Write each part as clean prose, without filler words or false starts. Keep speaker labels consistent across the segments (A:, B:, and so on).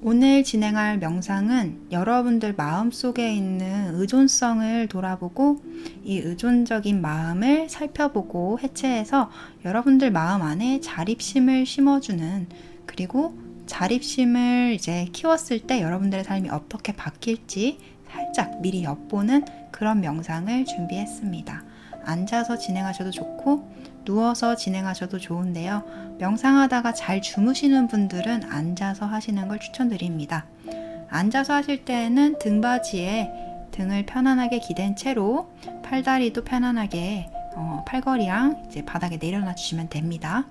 A: 오늘 진행할 명상은 여러분들 마음속에 있는 의존성을 돌아보고 이 의존적인 마음을 살펴보고 해체해서 여러분들 마음 안에 자립심을 심어주는, 그리고 자립심을 이제 키웠을 때 여러분들의 삶이 어떻게 바뀔지 살짝 미리 엿보는 그런 명상을 준비했습니다. 앉아서 진행하셔도 좋고 누워서 진행하셔도 좋은데요. 명상하다가 잘 주무시는 분들은 앉아서 하시는 걸 추천드립니다. 앉아서 하실 때에는 등받이에 등을 편안하게 기댄 채로 팔다리도 편안하게 팔걸이랑 이제 바닥에 내려놔 주시면 됩니다.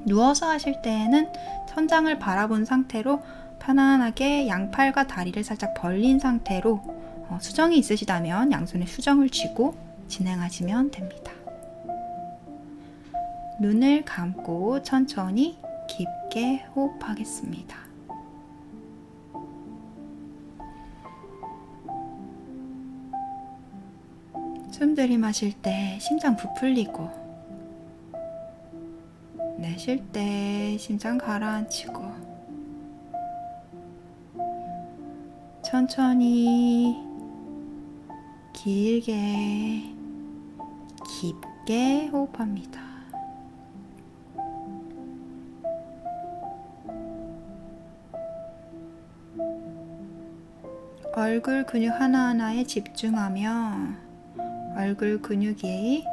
A: 누워서 하실 때에는 천장을 바라본 상태로 편안하게 양팔과 다리를 살짝 벌린 상태로 수정이 있으시다면 양손에 수정을 쥐고 진행하시면 됩니다. 눈을 감고 천천히 깊게 호흡하겠습니다. 숨 들이마실 때 심장 부풀리고, 내쉴 때 심장 가라앉히고, 천천히 길게 깊게 호흡합니다. 얼굴 근육 하나하나에 집중하며 얼굴 근육이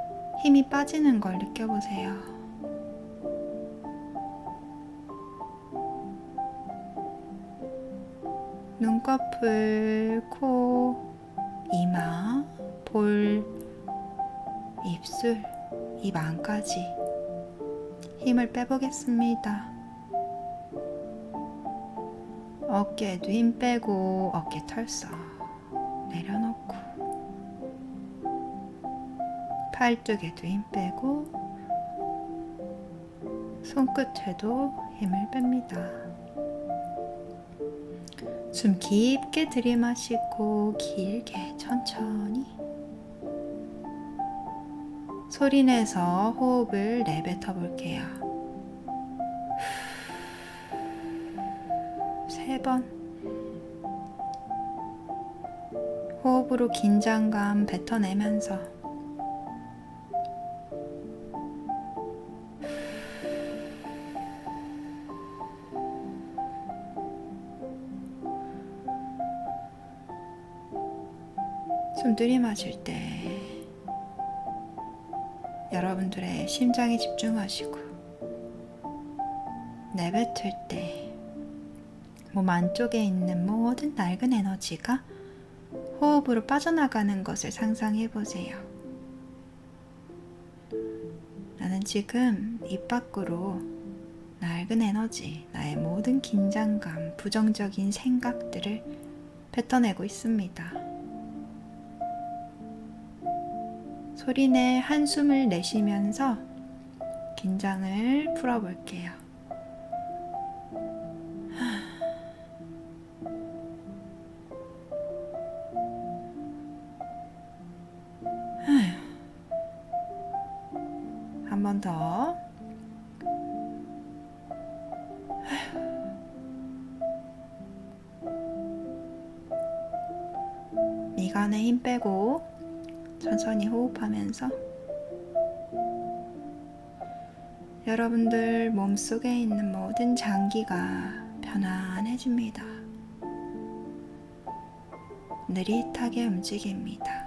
A: 힘이 빠지는 걸 느껴보세요. 눈꺼풀, 코, 이마, 볼, 입술, 입 안까지 힘을 빼보겠습니다. 어깨에도 힘 빼고 어깨 털썩 내려놓고, 팔뚝에도 힘 빼고 손끝에도 힘을 뺍니다. 숨 깊게 들이마시고 길게 천천히 소리내서 호흡을 내뱉어 볼게요. 3번. 호흡으로 긴장감 뱉어내면서 숨 들이마실 때 여러분들의 심장에 집중하시고, 내뱉을 때 몸 안쪽에 있는 모든 낡은 에너지가 호흡으로 빠져나가는 것을 상상해 보세요. 나는 지금 입 밖으로 낡은 에너지, 나의 모든 긴장감, 부정적인 생각들을 뱉어내고 있습니다. 소리내 한숨을 내쉬면서 긴장을 풀어볼게요. 한 번 더. 미간에 힘 빼고 천천히 호흡하면서 여러분들 몸속에 있는 모든 장기가 편안해집니다. 느릿하게 움직입니다.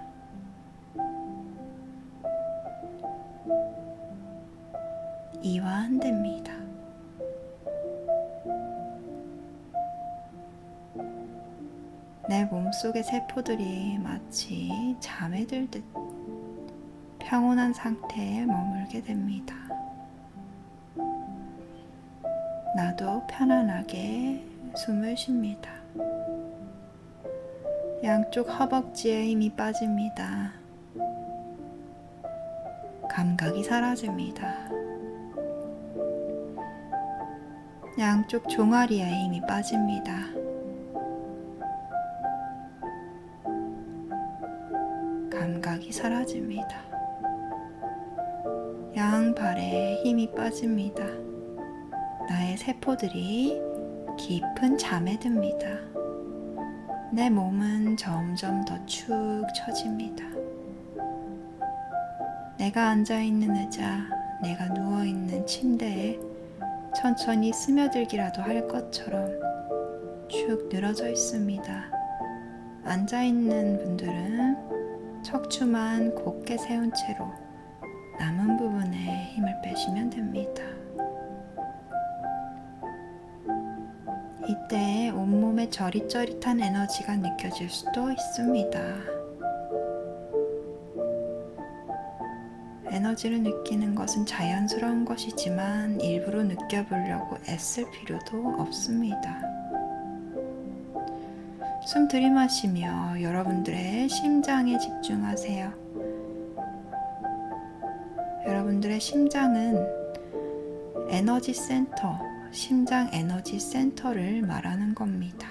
A: 이완됩니다. 내 몸속의 세포들이 마치 잠에 들듯 평온한 상태에 머물게 됩니다. 나도 편안하게 숨을 쉽니다. 양쪽 허벅지에 힘이 빠집니다. 감각이 사라집니다. 양쪽 종아리에 힘이 빠집니다. 감각이 사라집니다. 양발에 힘이 빠집니다. 나의 세포들이 깊은 잠에 듭니다. 내 몸은 점점 더 축 처집니다. 내가 앉아있는 의자, 내가 누워있는 침대에 천천히 스며들기라도 할 것처럼 쭉 늘어져 있습니다. 앉아있는 분들은 척추만 곧게 세운 채로 남은 부분에 힘을 빼시면 됩니다. 이때 온몸에 저릿저릿한 에너지가 느껴질 수도 있습니다. 에너지를 느끼는 것은 자연스러운 것이지만 일부러 느껴보려고 애쓸 필요도 없습니다. 숨 들이마시며 여러분들의 심장에 집중하세요. 여러분들의 심장은 에너지 센터, 심장 에너지 센터를 말하는 겁니다.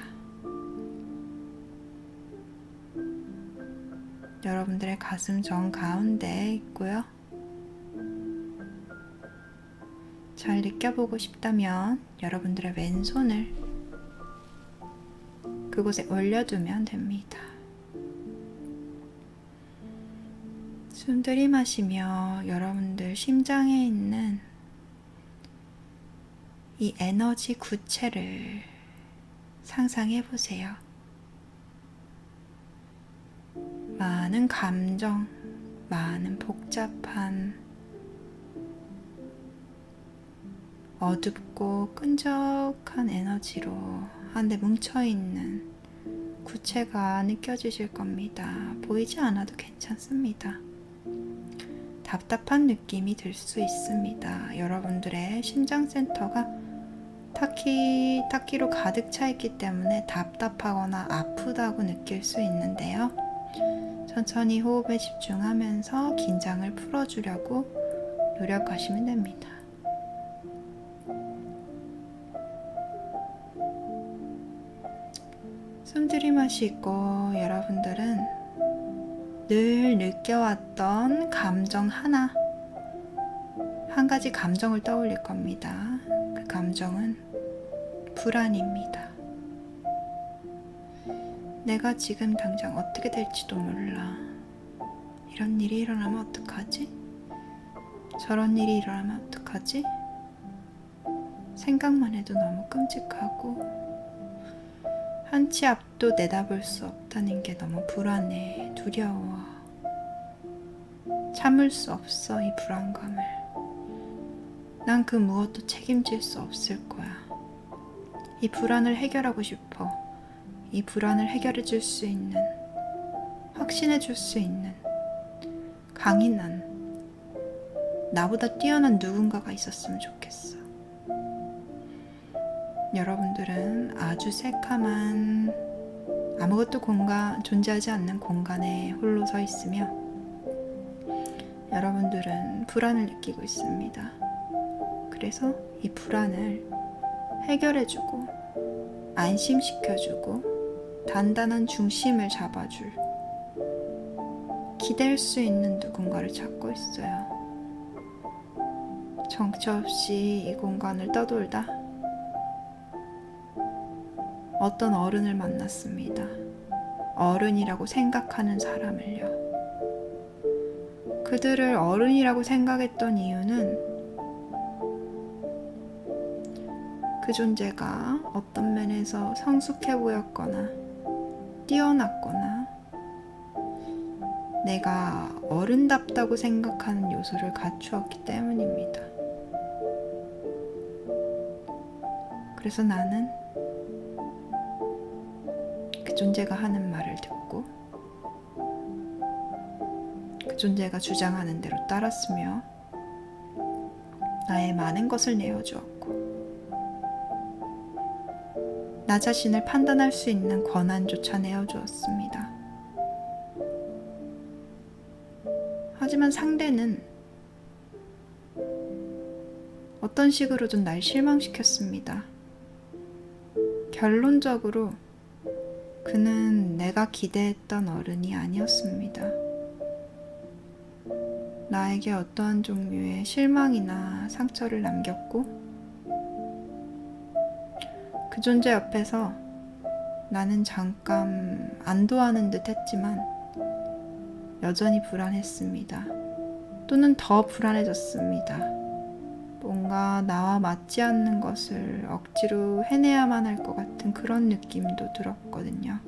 A: 여러분들의 가슴 정 가운데에 있고요. 잘 느껴보고 싶다면 여러분들의 왼손을 그곳에 올려두면 됩니다. 숨 들이마시며 여러분들 심장에 있는 이 에너지 구체를 상상해 보세요. 많은 감정, 많은 복잡한 어둡고 끈적한 에너지로 한데 뭉쳐있는 구체가 느껴지실 겁니다. 보이지 않아도 괜찮습니다. 답답한 느낌이 들 수 있습니다. 여러분들의 심장센터가 타키로 가득 차 있기 때문에 답답하거나 아프다고 느낄 수 있는데요. 천천히 호흡에 집중하면서 긴장을 풀어주려고 노력하시면 됩니다. 숨 들이마시고 여러분들은 늘 느껴왔던 감정 한 가지 감정을 떠올릴 겁니다. 그 감정은 불안입니다. 내가 지금 당장 어떻게 될지도 몰라. 이런 일이 일어나면 어떡하지? 저런 일이 일어나면 어떡하지? 생각만 해도 너무 끔찍하고 한 치 앞도 내다볼 수 없다는 게 너무 불안해, 두려워. 참을 수 없어, 이 불안감을. 난 그 무엇도 책임질 수 없을 거야. 이 불안을 해결하고 싶어. 이 불안을 해결해 줄 수 있는, 확신해 줄 수 있는 강인한, 나보다 뛰어난 누군가가 있었으면 좋겠어. 여러분들은 아주 새카만 아무것도 존재하지 않는 공간에 홀로 서 있으며 여러분들은 불안을 느끼고 있습니다. 그래서 이 불안을 해결해주고 안심시켜주고 단단한 중심을 잡아줄 기댈 수 있는 누군가를 찾고 있어요. 정처 없이 이 공간을 떠돌다 어떤 어른을 만났습니다. 어른이라고 생각하는 사람을요. 그들을 어른이라고 생각했던 이유는 그 존재가 어떤 면에서 성숙해 보였거나 뛰어났거나 내가 어른답다고 생각하는 요소를 갖추었기 때문입니다. 그래서 나는 그 존재가 하는 말을 듣고 그 존재가 주장하는 대로 따랐으며 나의 많은 것을 내어주었고 나 자신을 판단할 수 있는 권한조차 내어주었습니다. 하지만 상대는 어떤 식으로든 날 실망시켰습니다. 결론적으로 그는 내가 기대했던 어른이 아니었습니다. 나에게 어떠한 종류의 실망이나 상처를 남겼고 그 존재 옆에서 나는 잠깐 안도하는 듯 했지만 여전히 불안했습니다. 또는 더 불안해졌습니다. 뭔가 나와 맞지 않는 것을 억지로 해내야만 할 것 같은 그런 느낌도 들었거든요.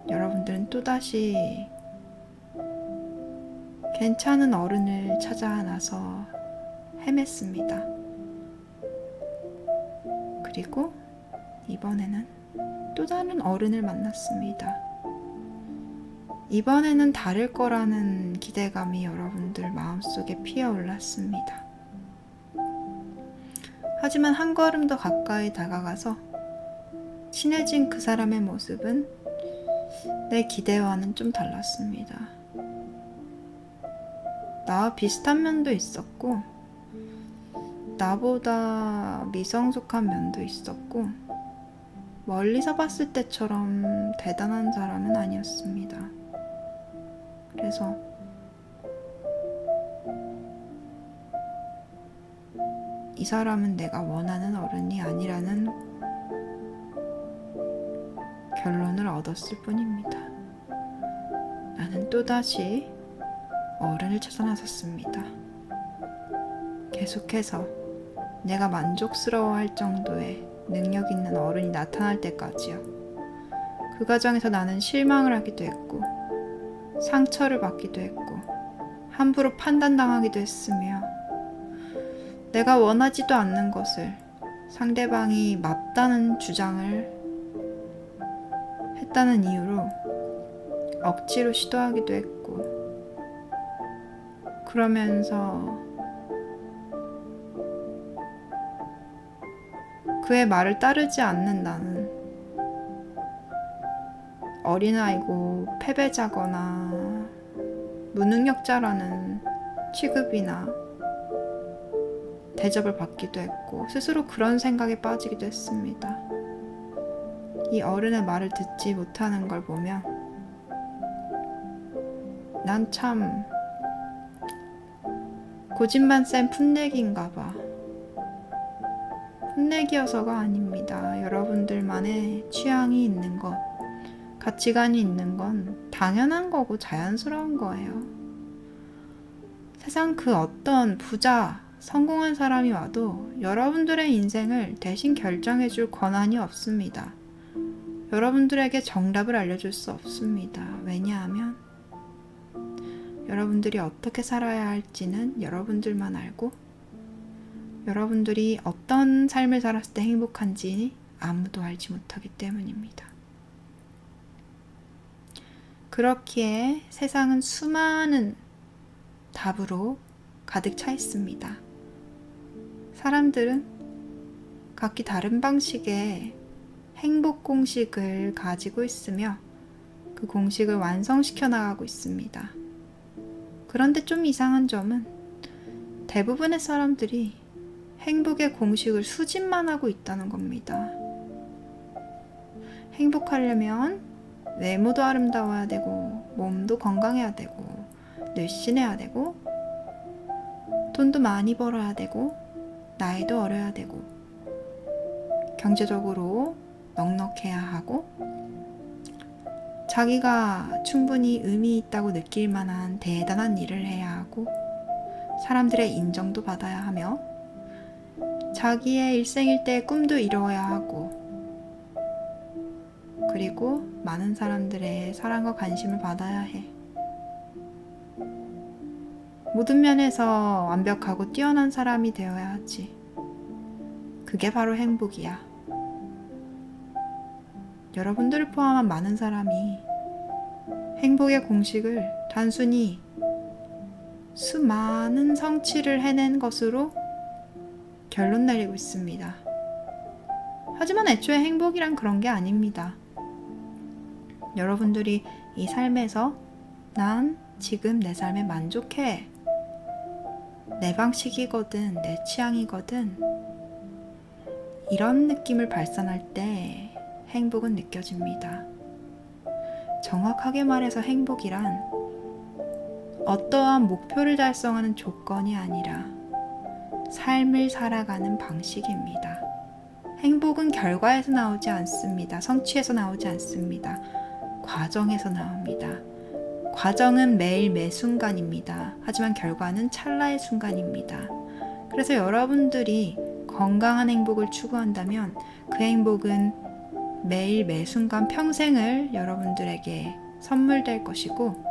A: 여러분들은 또다시 괜찮은 어른을 찾아 나서 헤맸습니다. 그리고 이번에는 또 다른 어른을 만났습니다. 이번에는 다를 거라는 기대감이 여러분들 마음속에 피어올랐습니다. 하지만 한 걸음 더 가까이 다가가서 친해진 그 사람의 모습은 내 기대와는 좀 달랐습니다. 나와 비슷한 면도 있었고, 나보다 미성숙한 면도 있었고, 멀리서 봤을 때처럼 대단한 사람은 아니었습니다. 그래서 이 사람은 내가 원하는 어른이 아니라는 결론을 얻었을 뿐입니다. 나는 또다시 어른을 찾아 나섰습니다. 계속해서 내가 만족스러워할 정도의 능력 있는 어른이 나타날 때까지요. 그 과정에서 나는 실망을 하기도 했고, 상처를 받기도 했고, 함부로 판단당하기도 했으며, 내가 원하지도 않는 것을 상대방이 맞다는 주장을 했다는 이유로 억지로 시도하기도 했고, 그러면서 그의 말을 따르지 않는 나는 어린아이고 패배자거나 무능력자라는 취급이나 대접을 받기도 했고, 스스로 그런 생각에 빠지기도 했습니다. 이 어른의 말을 듣지 못하는 걸 보면 난 참 고집만 센 풋내기인가 봐. 풋내기여서가 아닙니다. 여러분들만의 취향이 있는 것, 가치관이 있는 건 당연한 거고 자연스러운 거예요. 세상 그 어떤 부자, 성공한 사람이 와도 여러분들의 인생을 대신 결정해줄 권한이 없습니다. 여러분들에게 정답을 알려줄 수 없습니다. 왜냐하면 여러분들이 어떻게 살아야 할지는 여러분들만 알고, 여러분들이 어떤 삶을 살았을 때 행복한지 아무도 알지 못하기 때문입니다. 그렇기에 세상은 수많은 답으로 가득 차 있습니다. 사람들은 각기 다른 방식의 행복 공식을 가지고 있으며 그 공식을 완성시켜 나가고 있습니다. 그런데 좀 이상한 점은 대부분의 사람들이 행복의 공식을 수집만 하고 있다는 겁니다. 행복하려면 외모도 아름다워야 되고, 몸도 건강해야 되고, 늘씬해야 되고, 돈도 많이 벌어야 되고, 나이도 어려야 되고, 경제적으로 넉넉해야 하고, 자기가 충분히 의미 있다고 느낄 만한 대단한 일을 해야 하고, 사람들의 인정도 받아야 하며, 자기의 일생일대의 꿈도 이루어야 하고, 그리고 많은 사람들의 사랑과 관심을 받아야 해. 모든 면에서 완벽하고 뛰어난 사람이 되어야 하지. 그게 바로 행복이야. 여러분들을 포함한 많은 사람이 행복의 공식을 단순히 수많은 성취를 해낸 것으로 결론 내리고 있습니다. 하지만 애초에 행복이란 그런 게 아닙니다. 여러분들이 이 삶에서 난 지금 내 삶에 만족해. 내 방식이거든, 내 취향이거든. 이런 느낌을 발산할 때 행복은 느껴집니다. 정확하게 말해서 행복이란 어떠한 목표를 달성하는 조건이 아니라 삶을 살아가는 방식입니다. 행복은 결과에서 나오지 않습니다. 성취에서 나오지 않습니다. 과정에서 나옵니다. 과정은 매일 매 순간입니다. 하지만 결과는 찰나의 순간입니다. 그래서 여러분들이 건강한 행복을 추구한다면 그 행복은 매일 매 순간 평생을 여러분들에게 선물될 것이고,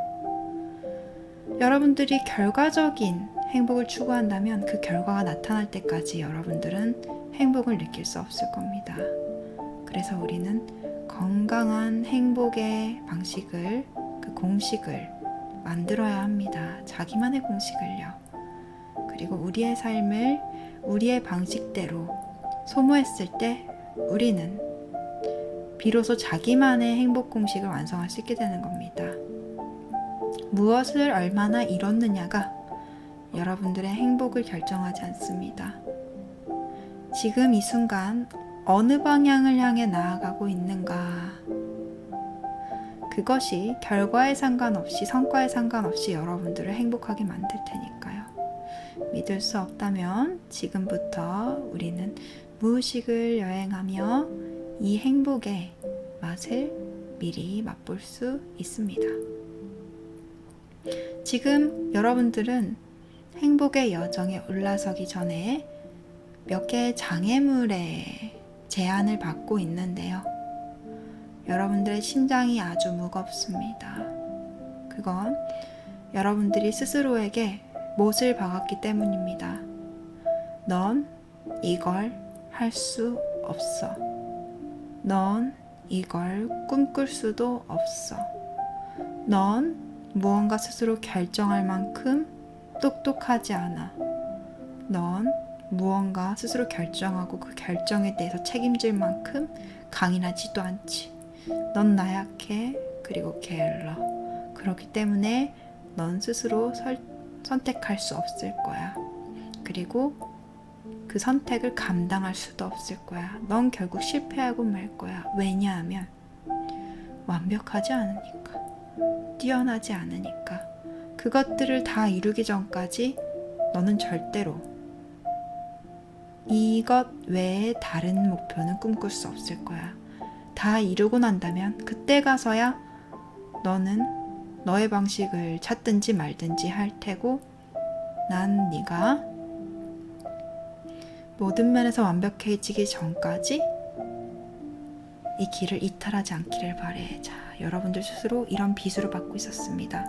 A: 여러분들이 결과적인 행복을 추구한다면 그 결과가 나타날 때까지 여러분들은 행복을 느낄 수 없을 겁니다. 그래서 우리는 건강한 행복의 방식을, 그 공식을 만들어야 합니다. 자기만의 공식을요. 그리고 우리의 삶을 우리의 방식대로 소모했을 때 우리는 비로소 자기만의 행복 공식을 완성할 수 있게 되는 겁니다. 무엇을 얼마나 이뤘느냐가 여러분들의 행복을 결정하지 않습니다. 지금 이 순간 어느 방향을 향해 나아가고 있는가, 그것이 결과에 상관없이, 성과에 상관없이 여러분들을 행복하게 만들 테니까요. 믿을 수 없다면 지금부터 우리는 무의식을 여행하며 이 행복의 맛을 미리 맛볼 수 있습니다. 지금 여러분들은 행복의 여정에 올라서기 전에 몇 개의 장애물의 제한을 받고 있는데요. 여러분들의 심장이 아주 무겁습니다. 그건 여러분들이 스스로에게 못을 박았기 때문입니다. 넌 이걸 할 수 없어. 넌 이걸 꿈꿀 수도 없어. 넌 무언가 스스로 결정할 만큼 똑똑하지 않아. 넌 무언가 스스로 결정하고 그 결정에 대해서 책임질 만큼 강인하지도 않지. 넌 나약해. 그리고 게을러. 그렇기 때문에 넌 스스로 선택할 수 없을 거야. 그리고 그 선택을 감당할 수도 없을 거야. 넌 결국 실패하고 말 거야. 왜냐하면 완벽하지 않으니까. 뛰어나지 않으니까. 그것들을 다 이루기 전까지 너는 절대로 이것 외에 다른 목표는 꿈꿀 수 없을 거야. 다 이루고 난다면 그때 가서야 너는 너의 방식을 찾든지 말든지 할 테고, 난 네가 모든 면에서 완벽해지기 전까지 이 길을 이탈하지 않기를 바래. 자, 여러분들 스스로 이런 비수를 받고 있었습니다.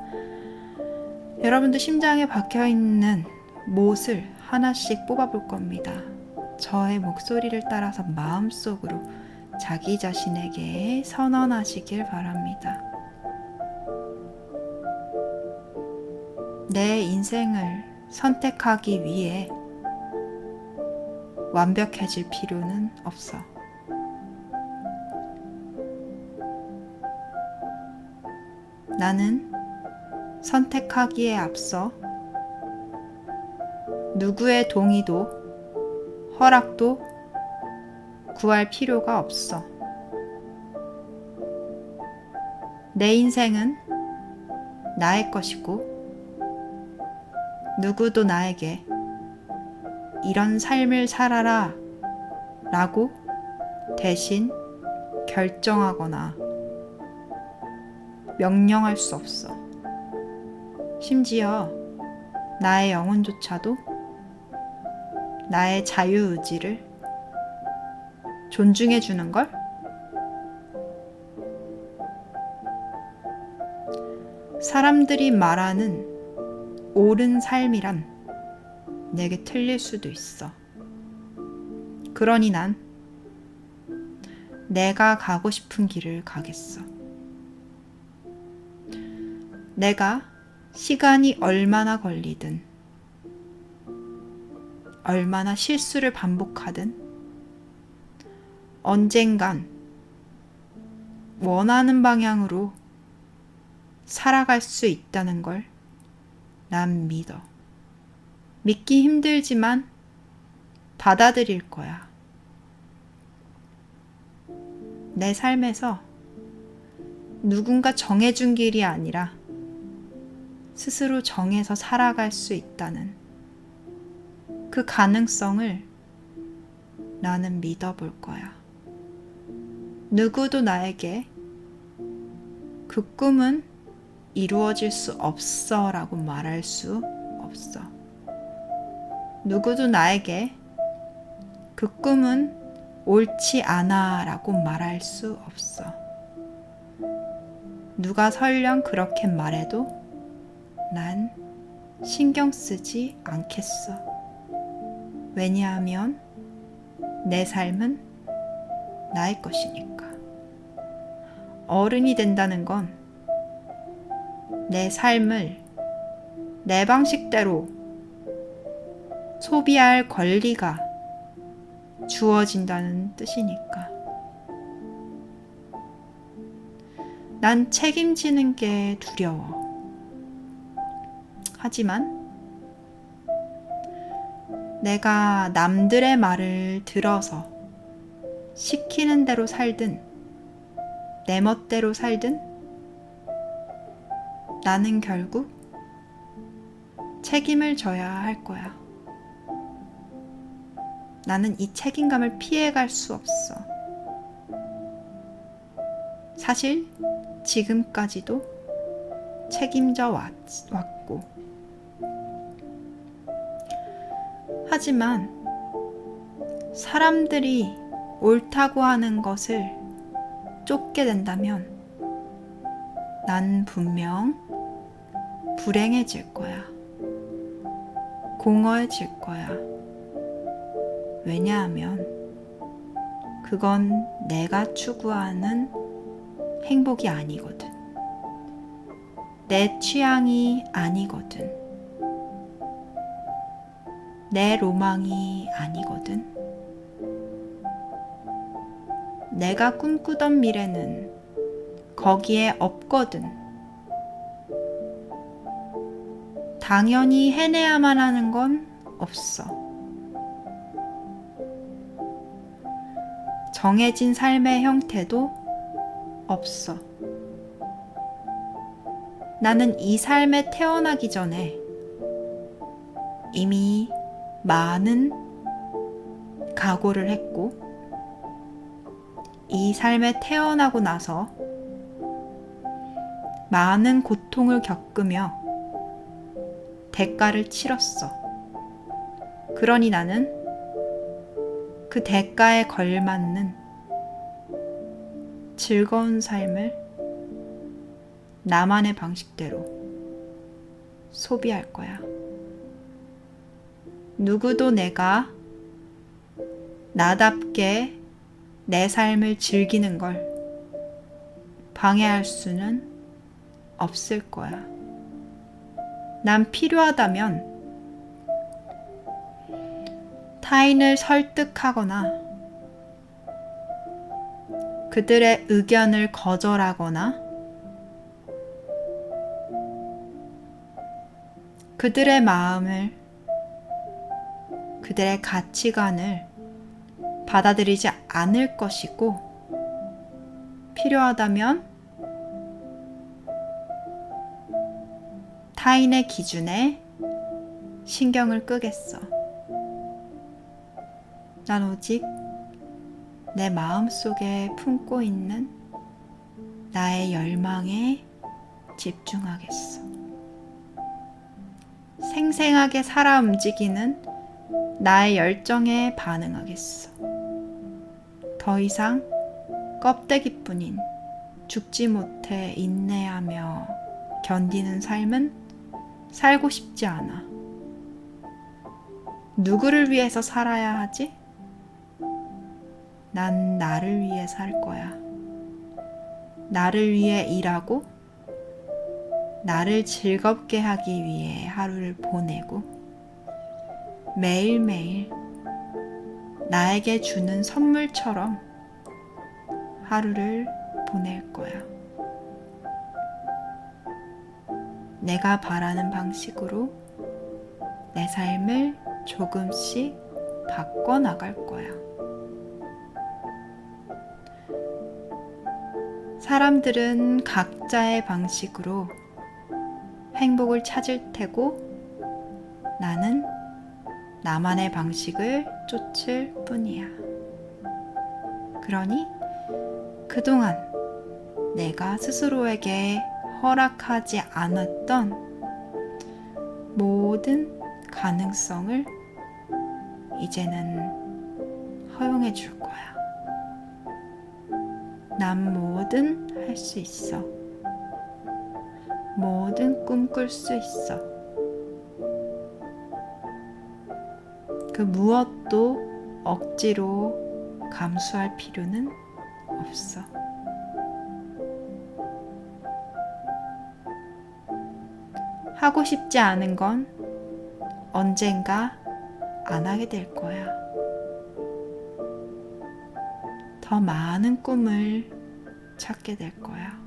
A: 여러분들 심장에 박혀있는 못을 하나씩 뽑아볼 겁니다. 저의 목소리를 따라서 마음속으로 자기 자신에게 선언하시길 바랍니다. 내 인생을 선택하기 위해 완벽해질 필요는 없어. 나는 선택하기에 앞서 누구의 동의도 허락도 구할 필요가 없어. 내 인생은 나의 것이고 누구도 나에게 이런 삶을 살아라 라고 대신 결정하거나 명령할 수 없어. 심지어 나의 영혼조차도 나의 자유의지를 존중해 주는 걸? 사람들이 말하는 옳은 삶이란 내게 틀릴 수도 있어. 그러니 난 내가 가고 싶은 길을 가겠어. 내가 시간이 얼마나 걸리든, 얼마나 실수를 반복하든, 언젠간 원하는 방향으로 살아갈 수 있다는 걸 난 믿어. 믿기 힘들지만 받아들일 거야. 내 삶에서 누군가 정해준 길이 아니라 스스로 정해서 살아갈 수 있다는 그 가능성을 나는 믿어볼 거야. 누구도 나에게 그 꿈은 이루어질 수 없어 라고 말할 수 없어. 누구도 나에게 그 꿈은 옳지 않아 라고 말할 수 없어. 누가 설령 그렇게 말해도 난 신경 쓰지 않겠어. 왜냐하면 내 삶은 나의 것이니까. 어른이 된다는 건 내 삶을 내 방식대로 소비할 권리가 주어진다는 뜻이니까. 난 책임지는 게 두려워. 하지만 내가 남들의 말을 들어서 시키는 대로 살든 내 멋대로 살든 나는 결국 책임을 져야 할 거야. 나는 이 책임감을 피해갈 수 없어. 사실 지금까지도 책임져 왔고. 하지만 사람들이 옳다고 하는 것을 쫓게 된다면 난 분명 불행해질 거야. 공허해질 거야. 왜냐하면 그건 내가 추구하는 행복이 아니거든. 내 취향이 아니거든. 내 로망이 아니거든. 내가 꿈꾸던 미래는 거기에 없거든. 당연히 해내야만 하는 건 없어. 정해진 삶의 형태도 없어. 나는 이 삶에 태어나기 전에 이미 많은 각오를 했고, 이 삶에 태어나고 나서 많은 고통을 겪으며 대가를 치렀어. 그러니 나는 그 대가에 걸맞는 즐거운 삶을 나만의 방식대로 소비할 거야. 누구도 내가 나답게 내 삶을 즐기는 걸 방해할 수는 없을 거야. 난 필요하다면 타인을 설득하거나 그들의 의견을 거절하거나 그들의 마음을, 그들의 가치관을 받아들이지 않을 것이고, 필요하다면 타인의 기준에 신경을 끄겠어. 난 오직 내 마음속에 품고 있는 나의 열망에 집중하겠어. 생생하게 살아 움직이는 나의 열정에 반응하겠어. 더 이상 껍데기뿐인 죽지 못해 인내하며 견디는 삶은 살고 싶지 않아. 누구를 위해서 살아야 하지? 난 나를 위해 살 거야. 나를 위해 일하고 나를 즐겁게 하기 위해 하루를 보내고 매일매일 나에게 주는 선물처럼 하루를 보낼 거야. 내가 바라는 방식으로 내 삶을 조금씩 바꿔나갈 거야. 사람들은 각자의 방식으로 행복을 찾을 테고 나는 나만의 방식을 쫓을 뿐이야. 그러니 그동안 내가 스스로에게 허락하지 않았던 모든 가능성을 이제는 허용해 줄 거야. 난 뭐든 할 수 있어. 뭐든 꿈꿀 수 있어. 그 무엇도 억지로 감수할 필요는 없어. 하고 싶지 않은 건 언젠가 안 하게 될 거야. 더 많은 꿈을 찾게 될 거야.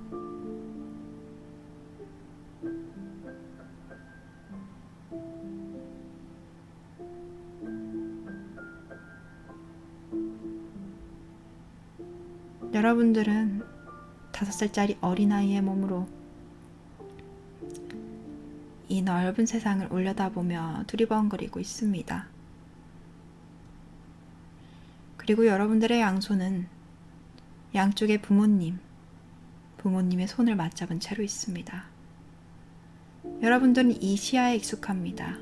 A: 여러분들은 5살짜리 어린아이의 몸으로 이 넓은 세상을 올려다보며 두리번거리고 있습니다. 그리고 여러분들의 양손은 양쪽의 부모님의 손을 맞잡은 채로 있습니다. 여러분들은 이 시야에 익숙합니다.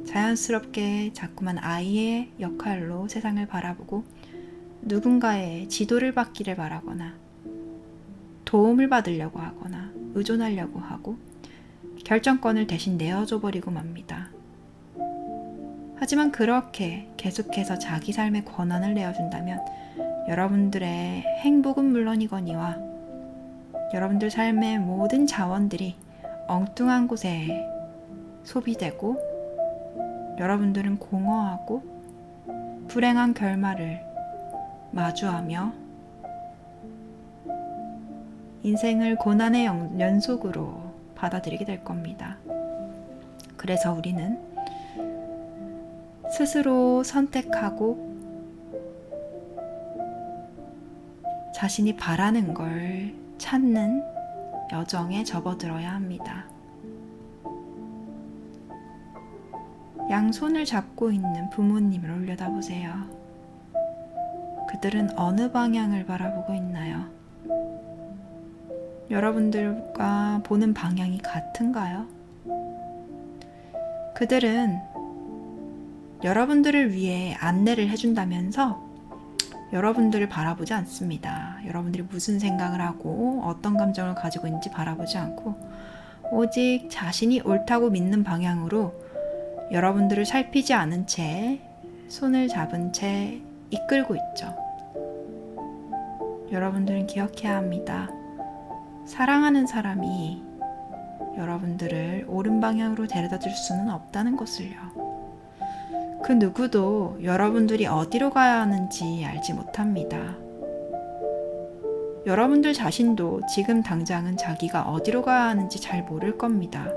A: 자연스럽게 자꾸만 아이의 역할로 세상을 바라보고 누군가의 지도를 받기를 바라거나 도움을 받으려고 하거나 의존하려고 하고 결정권을 대신 내어줘 버리고 맙니다. 하지만 그렇게 계속해서 자기 삶의 권한을 내어준다면 여러분들의 행복은 물론이거니와 여러분들 삶의 모든 자원들이 엉뚱한 곳에 소비되고 여러분들은 공허하고 불행한 결말을 마주하며 인생을 고난의 연속으로 받아들이게 될 겁니다. 그래서 우리는 스스로 선택하고 자신이 바라는 걸 찾는 여정에 접어들어야 합니다. 양손을 잡고 있는 부모님을 올려다보세요. 그들은 어느 방향을 바라보고 있나요? 여러분들과 보는 방향이 같은가요? 그들은 여러분들을 위해 안내를 해준다면서 여러분들을 바라보지 않습니다. 여러분들이 무슨 생각을 하고 어떤 감정을 가지고 있는지 바라보지 않고 오직 자신이 옳다고 믿는 방향으로 여러분들을 살피지 않은 채 손을 잡은 채 이끌고 있죠. 여러분들은 기억해야 합니다. 사랑하는 사람이 여러분들을 옳은 방향으로 데려다 줄 수는 없다는 것을요. 그 누구도 여러분들이 어디로 가야 하는지 알지 못합니다. 여러분들 자신도 지금 당장은 자기가 어디로 가야 하는지 잘 모를 겁니다.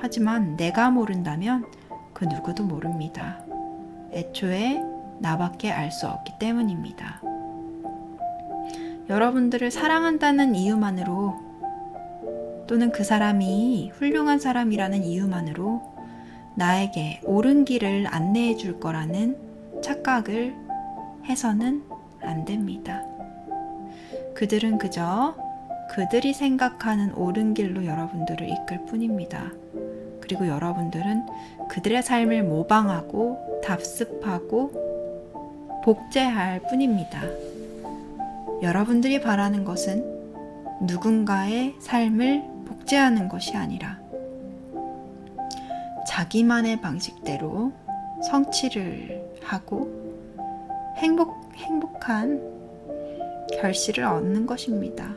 A: 하지만 내가 모른다면 그 누구도 모릅니다. 애초에 나밖에 알 수 없기 때문입니다. 여러분들을 사랑한다는 이유만으로 또는 그 사람이 훌륭한 사람이라는 이유만으로 나에게 옳은 길을 안내해 줄 거라는 착각을 해서는 안 됩니다. 그들은 그저 그들이 생각하는 옳은 길로 여러분들을 이끌 뿐입니다. 그리고 여러분들은 그들의 삶을 모방하고 답습하고 복제할 뿐입니다. 여러분들이 바라는 것은 누군가의 삶을 복제하는 것이 아니라 자기만의 방식대로 성취를 하고 행복한 결실을 얻는 것입니다.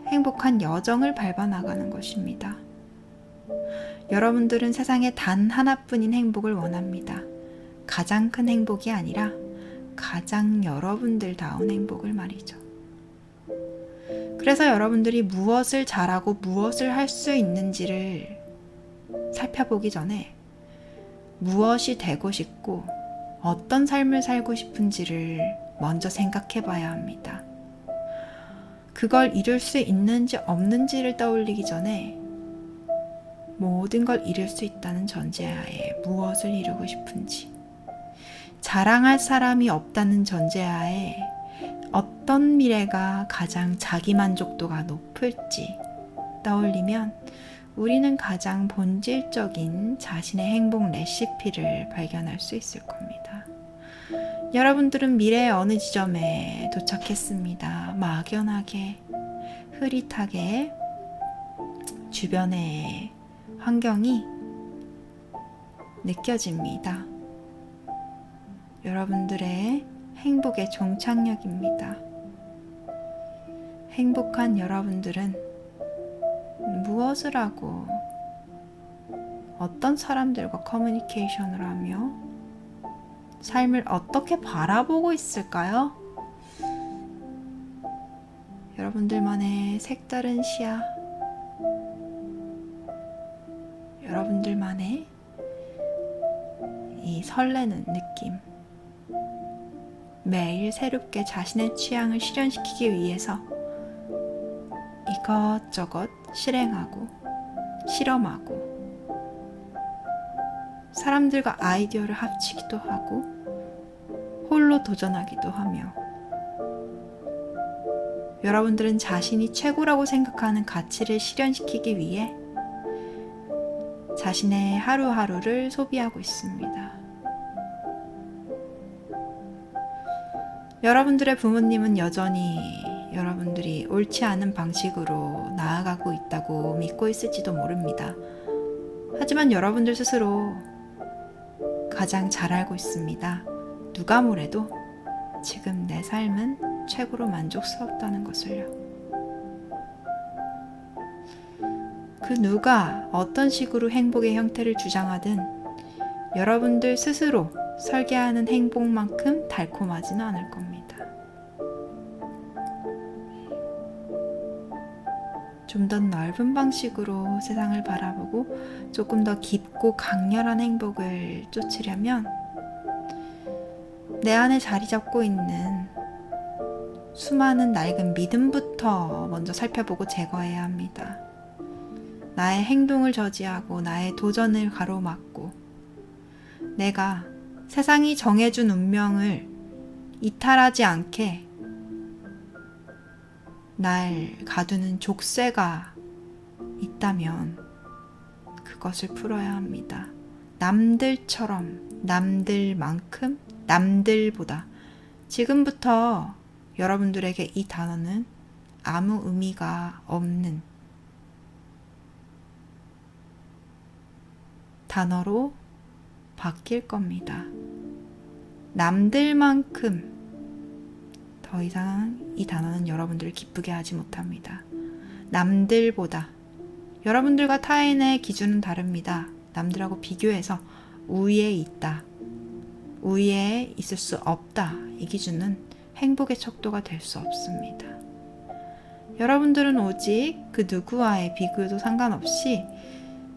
A: 행복한 여정을 밟아 나가는 것입니다. 여러분들은 세상에 단 하나뿐인 행복을 원합니다. 가장 큰 행복이 아니라 가장 여러분들다운 행복을 말이죠. 그래서 여러분들이 무엇을 잘하고 무엇을 할 수 있는지를 살펴보기 전에 무엇이 되고 싶고 어떤 삶을 살고 싶은지를 먼저 생각해 봐야 합니다. 그걸 이룰 수 있는지 없는지를 떠올리기 전에 모든 걸 이룰 수 있다는 전제하에 무엇을 이루고 싶은지, 자랑할 사람이 없다는 전제하에 어떤 미래가 가장 자기 만족도가 높을지 떠올리면 우리는 가장 본질적인 자신의 행복 레시피를 발견할 수 있을 겁니다. 여러분들은 미래의 어느 지점에 도착했습니다. 막연하게, 흐릿하게 주변의 환경이 느껴집니다. 여러분들의 행복의 종착역입니다. 행복한 여러분들은 무엇을 하고 어떤 사람들과 커뮤니케이션을 하며 삶을 어떻게 바라보고 있을까요? 여러분들만의 색다른 시야, 여러분들만의 이 설레는 느낌, 매일 새롭게 자신의 취향을 실현시키기 위해서 이것저것 실행하고 실험하고 사람들과 아이디어를 합치기도 하고 홀로 도전하기도 하며 여러분들은 자신이 최고라고 생각하는 가치를 실현시키기 위해 자신의 하루하루를 소비하고 있습니다. 여러분들의 부모님은 여전히 여러분들이 옳지 않은 방식으로 나아가고 있다고 믿고 있을지도 모릅니다. 하지만 여러분들 스스로 가장 잘 알고 있습니다. 누가 뭐래도 지금 내 삶은 최고로 만족스럽다는 것을요. 그 누가 어떤 식으로 행복의 형태를 주장하든 여러분들 스스로 설계하는 행복만큼 달콤하지는 않을 겁니다. 좀 더 넓은 방식으로 세상을 바라보고 조금 더 깊고 강렬한 행복을 쫓으려면 내 안에 자리 잡고 있는 수많은 낡은 믿음부터 먼저 살펴보고 제거해야 합니다. 나의 행동을 저지하고 나의 도전을 가로막고 내가 세상이 정해준 운명을 이탈하지 않게 날 가두는 족쇄가 있다면 그것을 풀어야 합니다. 남들처럼, 남들만큼, 남들보다. 지금부터 여러분들에게 이 단어는 아무 의미가 없는 단어로 바뀔 겁니다. 남들만큼 더 이상 이 단어는 여러분들을 기쁘게 하지 못합니다. 남들보다. 여러분들과 타인의 기준은 다릅니다. 남들하고 비교해서 우위에 있다, 우위에 있을 수 없다. 이 기준은 행복의 척도가 될 수 없습니다. 여러분들은 오직 그 누구와의 비교도 상관없이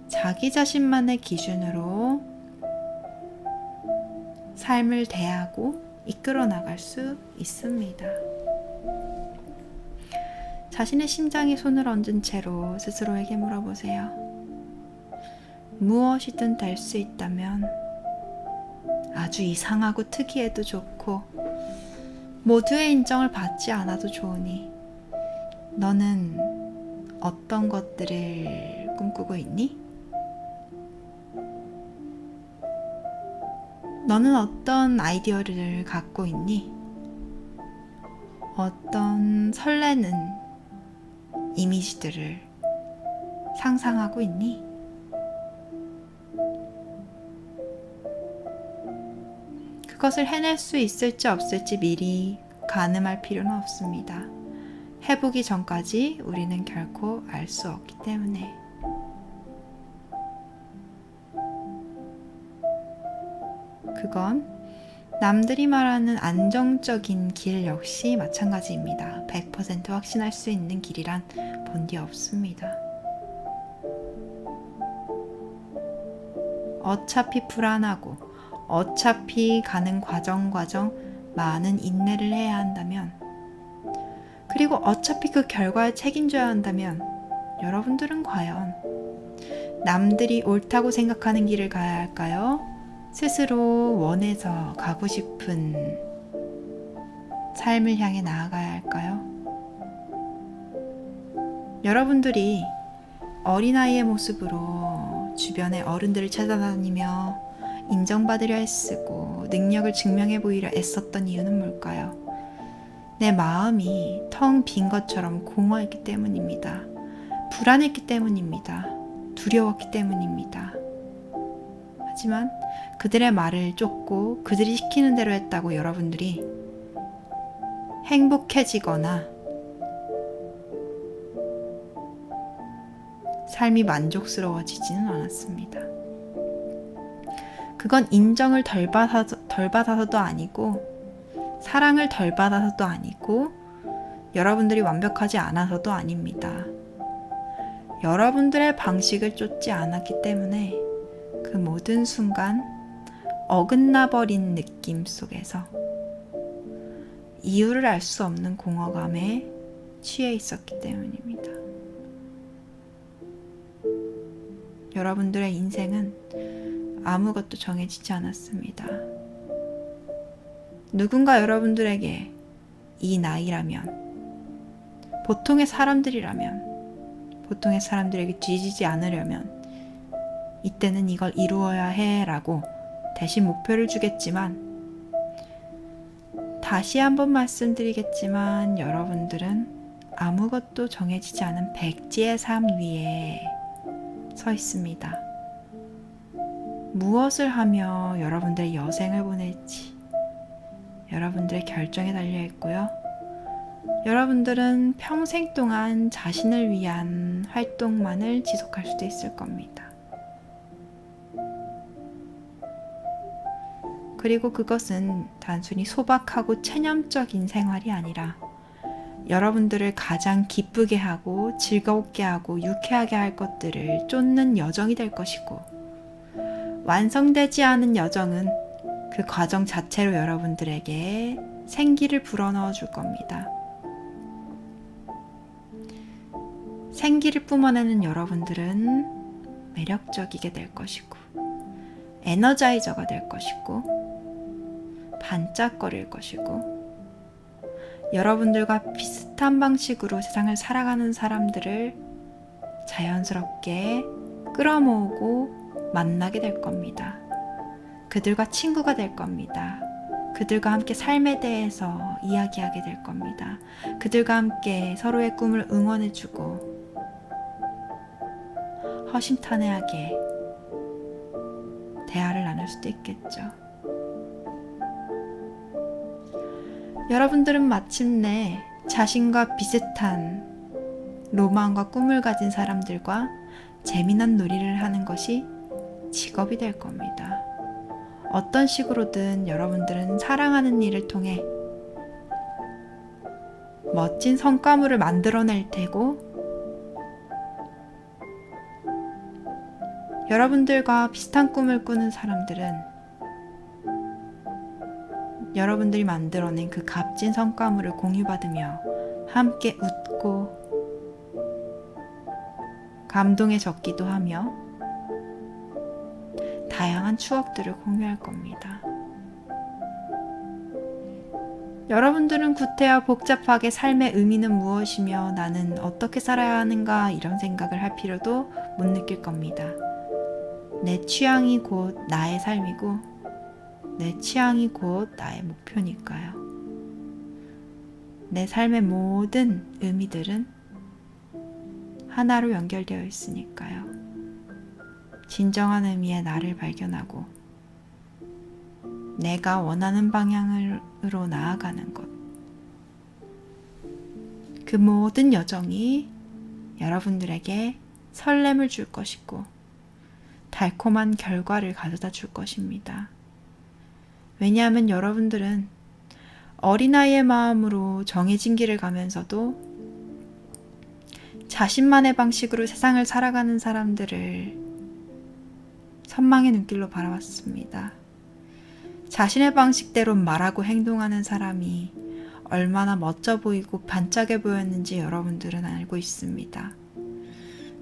A: 자기 자신만의 기준으로 삶을 대하고 이끌어 나갈 수 있습니다. 자신의 심장에 손을 얹은 채로 스스로에게 물어보세요. 무엇이든 될 수 있다면 아주 이상하고 특이해도 좋고 모두의 인정을 받지 않아도 좋으니 너는 어떤 것들을 꿈꾸고 있니? 너는 어떤 아이디어를 갖고 있니? 어떤 설레는 이미지들을 상상하고 있니? 그것을 해낼 수 있을지 없을지 미리 가늠할 필요는 없습니다. 해보기 전까지 우리는 결코 알 수 없기 때문에. 그건 남들이 말하는 안정적인 길 역시 마찬가지입니다. 100% 확신할 수 있는 길이란 본디 없습니다. 어차피 불안하고 어차피 가는 과정 많은 인내를 해야 한다면, 그리고 어차피 그 결과에 책임져야 한다면 여러분들은 과연 남들이 옳다고 생각하는 길을 가야 할까요? 스스로 원해서 가고 싶은 삶을 향해 나아가야 할까요? 여러분들이 어린아이의 모습으로 주변의 어른들을 찾아다니며 인정받으려 애쓰고 능력을 증명해 보이려 애썼던 이유는 뭘까요? 내 마음이 텅 빈 것처럼 공허했기 때문입니다. 불안했기 때문입니다. 두려웠기 때문입니다. 하지만 그들의 말을 쫓고 그들이 시키는 대로 했다고 여러분들이 행복해지거나 삶이 만족스러워지지는 않았습니다. 그건 인정을 덜 받아서도 아니고 사랑을 덜 받아서도 아니고 여러분들이 완벽하지 않아서도 아닙니다. 여러분들의 방식을 쫓지 않았기 때문에 그 모든 순간 어긋나버린 느낌 속에서 이유를 알 수 없는 공허감에 취해 있었기 때문입니다. 여러분들의 인생은 아무것도 정해지지 않았습니다. 누군가 여러분들에게 이 나이라면, 보통의 사람들이라면, 보통의 사람들에게 뒤지지 않으려면 이때는 이걸 이루어야 해 라고 대신 목표를 주겠지만, 다시 한번 말씀드리겠지만 여러분들은 아무것도 정해지지 않은 백지의 삶 위에 서 있습니다. 무엇을 하며 여러분들의 여생을 보낼지 여러분들의 결정에 달려 있고요. 여러분들은 평생 동안 자신을 위한 활동만을 지속할 수도 있을 겁니다. 그리고 그것은 단순히 소박하고 체념적인 생활이 아니라 여러분들을 가장 기쁘게 하고 즐겁게 하고 유쾌하게 할 것들을 쫓는 여정이 될 것이고, 완성되지 않은 여정은 그 과정 자체로 여러분들에게 생기를 불어넣어 줄 겁니다. 생기를 뿜어내는 여러분들은 매력적이게 될 것이고, 에너자이저가 될 것이고, 반짝거릴 것이고, 여러분들과 비슷한 방식으로 세상을 살아가는 사람들을 자연스럽게 끌어모으고 만나게 될 겁니다. 그들과 친구가 될 겁니다. 그들과 함께 삶에 대해서 이야기하게 될 겁니다. 그들과 함께 서로의 꿈을 응원해주고 허심탄회하게 대화를 나눌 수도 있겠죠. 여러분들은 마침내 자신과 비슷한 로망과 꿈을 가진 사람들과 재미난 놀이를 하는 것이 직업이 될 겁니다. 어떤 식으로든 여러분들은 사랑하는 일을 통해 멋진 성과물을 만들어낼 테고, 여러분들과 비슷한 꿈을 꾸는 사람들은 여러분들이 만들어낸 그 값진 성과물을 공유받으며 함께 웃고 감동에 젖기도 하며 다양한 추억들을 공유할 겁니다. 여러분들은 구태여 복잡하게 삶의 의미는 무엇이며 나는 어떻게 살아야 하는가 이런 생각을 할 필요도 못 느낄 겁니다. 내 취향이 곧 나의 삶이고 내 취향이 곧 나의 목표니까요. 내 삶의 모든 의미들은 하나로 연결되어 있으니까요. 진정한 의미의 나를 발견하고 내가 원하는 방향으로 나아가는 것, 그 모든 여정이 여러분들에게 설렘을 줄 것이고 달콤한 결과를 가져다 줄 것입니다. 왜냐하면 여러분들은 어린아이의 마음으로 정해진 길을 가면서도 자신만의 방식으로 세상을 살아가는 사람들을 선망의 눈길로 바라봤습니다. 자신의 방식대로 말하고 행동하는 사람이 얼마나 멋져 보이고 반짝여 보였는지 여러분들은 알고 있습니다.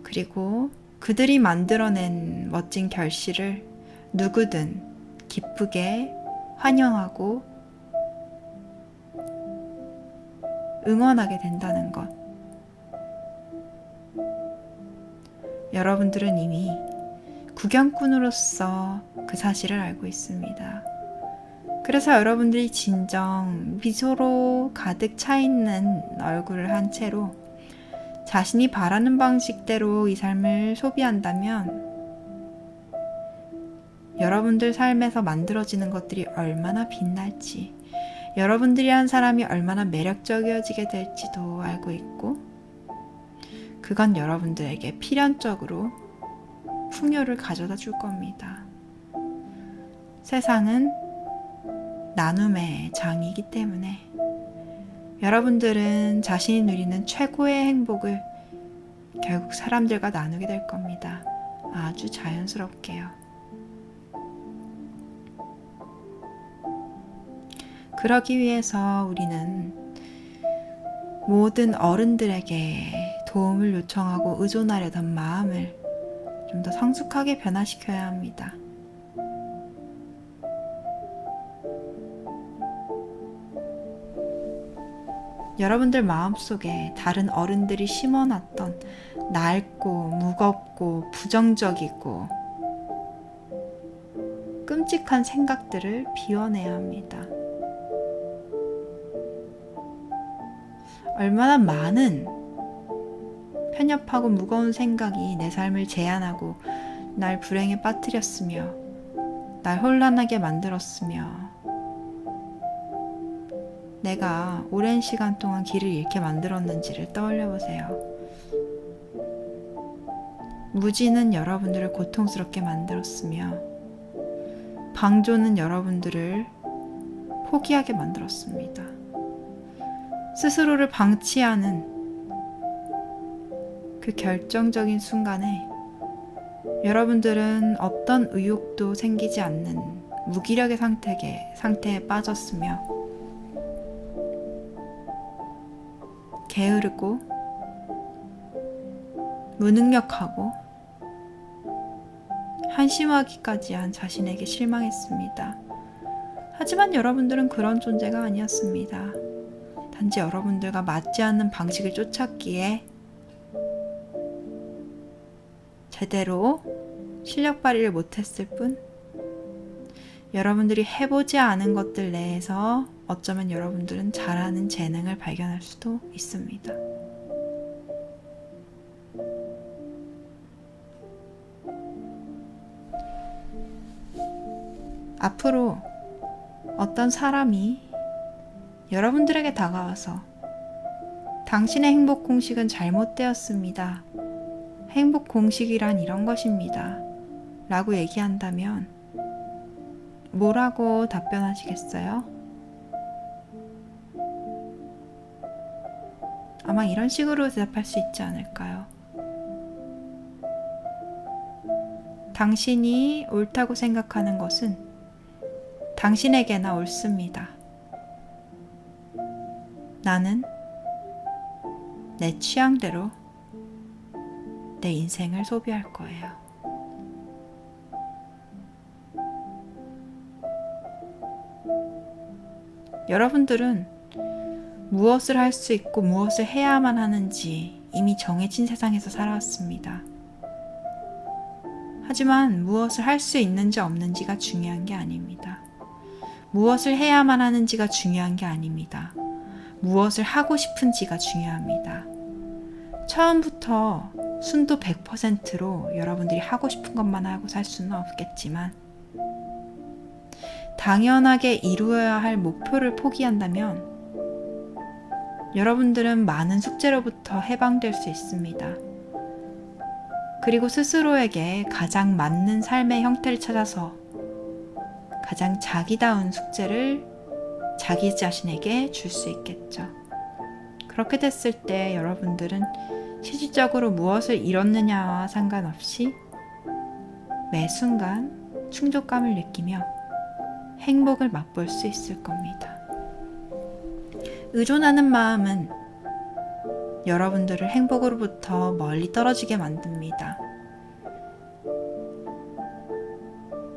A: 그리고 그들이 만들어낸 멋진 결실을 누구든 기쁘게 환영하고 응원하게 된다는 것. 여러분들은 이미 구경꾼으로서 그 사실을 알고 있습니다. 그래서 여러분들이 진정 미소로 가득 차 있는 얼굴을 한 채로 자신이 바라는 방식대로 이 삶을 소비한다면 여러분들 삶에서 만들어지는 것들이 얼마나 빛날지, 여러분들이 한 사람이 얼마나 매력적이어지게 될지도 알고 있고, 그건 여러분들에게 필연적으로 풍요를 가져다 줄 겁니다. 세상은 나눔의 장이기 때문에 여러분들은 자신이 누리는 최고의 행복을 결국 사람들과 나누게 될 겁니다. 아주 자연스럽게요. 그러기 위해서 우리는 모든 어른들에게 도움을 요청하고 의존하려던 마음을 좀 더 성숙하게 변화시켜야 합니다. 여러분들 마음속에 다른 어른들이 심어놨던 낡고 무겁고 부정적이고 끔찍한 생각들을 비워내야 합니다. 얼마나 많은 편협하고 무거운 생각이 내 삶을 제한하고 날 불행에 빠뜨렸으며 날 혼란하게 만들었으며 내가 오랜 시간 동안 길을 잃게 만들었는지를 떠올려 보세요. 무지는 여러분들을 고통스럽게 만들었으며 방조는 여러분들을 포기하게 만들었습니다. 스스로를 방치하는 그 결정적인 순간에 여러분들은 어떤 의욕도 생기지 않는 무기력의 상태에 빠졌으며 게으르고 무능력하고 한심하기까지 한 자신에게 실망했습니다. 하지만 여러분들은 그런 존재가 아니었습니다. 단지 여러분들과 맞지 않는 방식을 쫓았기에 제대로 실력 발휘를 못했을 뿐, 여러분들이 해보지 않은 것들 내에서 어쩌면 여러분들은 잘하는 재능을 발견할 수도 있습니다. 앞으로 어떤 사람이 여러분들에게 다가와서 당신의 행복 공식은 잘못되었습니다. 행복 공식이란 이런 것입니다. 라고 얘기한다면 뭐라고 답변하시겠어요? 아마 이런 식으로 대답할 수 있지 않을까요? 당신이 옳다고 생각하는 것은 당신에게나 옳습니다. 나는 내 취향대로 내 인생을 소비할 거예요. 여러분들은 무엇을 할 수 있고 무엇을 해야만 하는지 이미 정해진 세상에서 살아왔습니다. 하지만 무엇을 할 수 있는지 없는지가 중요한 게 아닙니다. 무엇을 해야만 하는지가 중요한 게 아닙니다. 무엇을 하고 싶은지가 중요합니다. 처음부터 순도 100%로 여러분들이 하고 싶은 것만 하고 살 수는 없겠지만 당연하게 이루어야 할 목표를 포기한다면 여러분들은 많은 숙제로부터 해방될 수 있습니다. 그리고 스스로에게 가장 맞는 삶의 형태를 찾아서 가장 자기다운 숙제를 자기 자신에게 줄 수 있겠죠. 그렇게 됐을 때 여러분들은 실질적으로 무엇을 이뤘느냐와 상관없이 매 순간 충족감을 느끼며 행복을 맛볼 수 있을 겁니다. 의존하는 마음은 여러분들을 행복으로부터 멀리 떨어지게 만듭니다.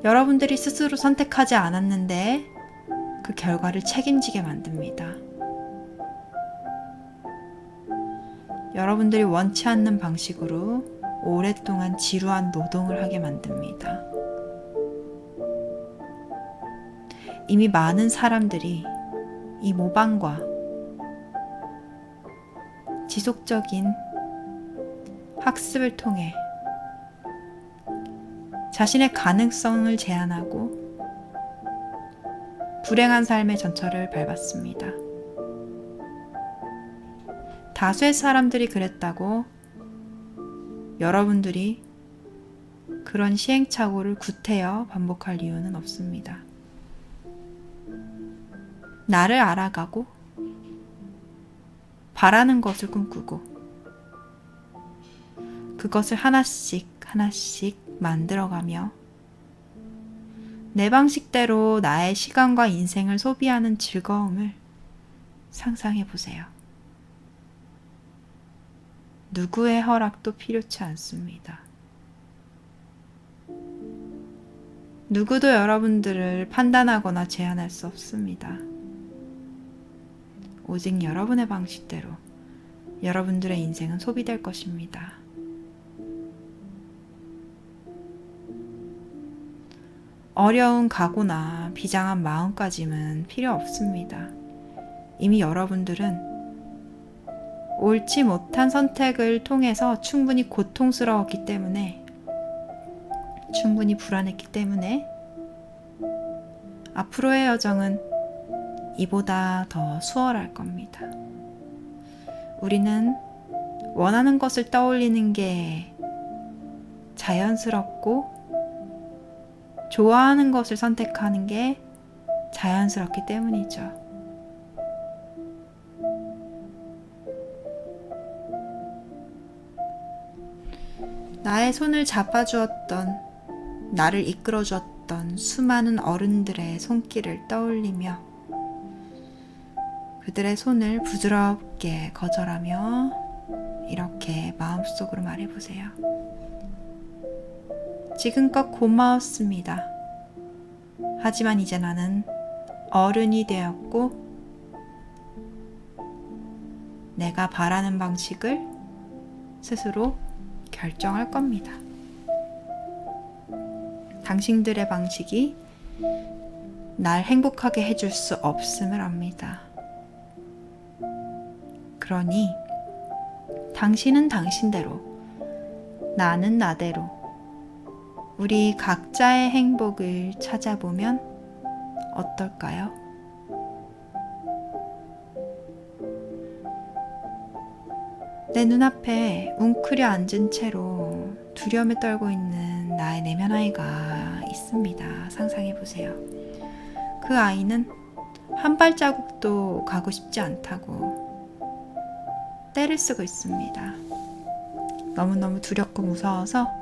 A: 여러분들이 스스로 선택하지 않았는데 그 결과를 책임지게 만듭니다. 여러분들이 원치 않는 방식으로 오랫동안 지루한 노동을 하게 만듭니다. 이미 많은 사람들이 이 모방과 지속적인 학습을 통해 자신의 가능성을 제한하고 불행한 삶의 전철을 밟았습니다. 다수의 사람들이 그랬다고 여러분들이 그런 시행착오를 구태여 반복할 이유는 없습니다. 나를 알아가고 바라는 것을 꿈꾸고 그것을 하나씩 만들어가며 내 방식대로 나의 시간과 인생을 소비하는 즐거움을 상상해 보세요. 누구의 허락도 필요치 않습니다. 누구도 여러분들을 판단하거나 제한할 수 없습니다. 오직 여러분의 방식대로 여러분들의 인생은 소비될 것입니다. 어려운 각오나 비장한 마음까지는 필요 없습니다. 이미 여러분들은 옳지 못한 선택을 통해서 충분히 고통스러웠기 때문에, 충분히 불안했기 때문에 앞으로의 여정은 이보다 더 수월할 겁니다. 우리는 원하는 것을 떠올리는 게 자연스럽고 좋아하는 것을 선택하는 게 자연스럽기 때문이죠. 나의 손을 잡아주었던, 나를 이끌어주었던 수많은 어른들의 손길을 떠올리며 그들의 손을 부드럽게 거절하며 이렇게 마음속으로 말해보세요. 지금껏 고마웠습니다. 하지만 이제 나는 어른이 되었고 내가 바라는 방식을 스스로 결정할 겁니다. 당신들의 방식이 날 행복하게 해줄 수 없음을 압니다. 그러니 당신은 당신대로, 나는 나대로 우리 각자의 행복을 찾아보면 어떨까요? 내 눈앞에 웅크려 앉은 채로 두려움에 떨고 있는 나의 내면 아이가 있습니다. 상상해보세요. 그 아이는 한 발자국도 가고 싶지 않다고 떼를 쓰고 있습니다. 너무너무 두렵고 무서워서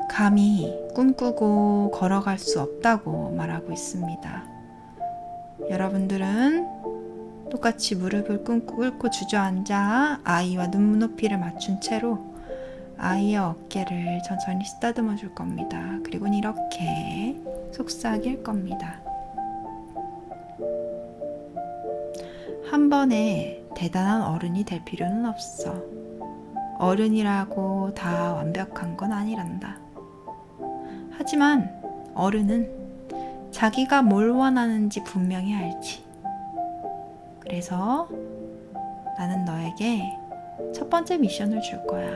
A: 감히 꿈꾸고 걸어갈 수 없다고 말하고 있습니다. 여러분들은 똑같이 무릎을 꿇고 주저앉아 아이와 눈높이를 맞춘 채로 아이의 어깨를 천천히 쓰다듬어 줄 겁니다. 그리고 이렇게 속삭일 겁니다. 한 번에 대단한 어른이 될 필요는 없어. 어른이라고 다 완벽한 건 아니란다. 하지만 어른은 자기가 뭘 원하는지 분명히 알지. 그래서 나는 너에게 첫 번째 미션을 줄 거야.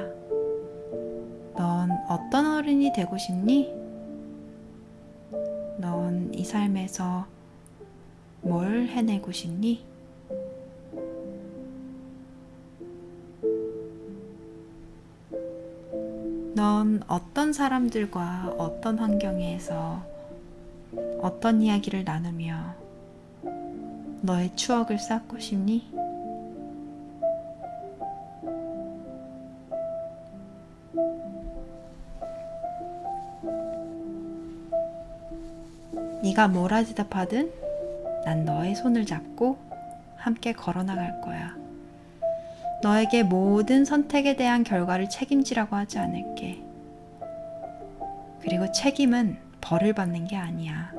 A: 넌 어떤 어른이 되고 싶니? 넌 이 삶에서 뭘 해내고 싶니? 넌 어떤 사람들과 어떤 환경에서 어떤 이야기를 나누며 너의 추억을 쌓고 싶니? 네가 뭐라 대답하든 난 너의 손을 잡고 함께 걸어나갈 거야. 너에게 모든 선택에 대한 결과를 책임지라고 하지 않을게. 그리고 책임은 벌을 받는 게 아니야.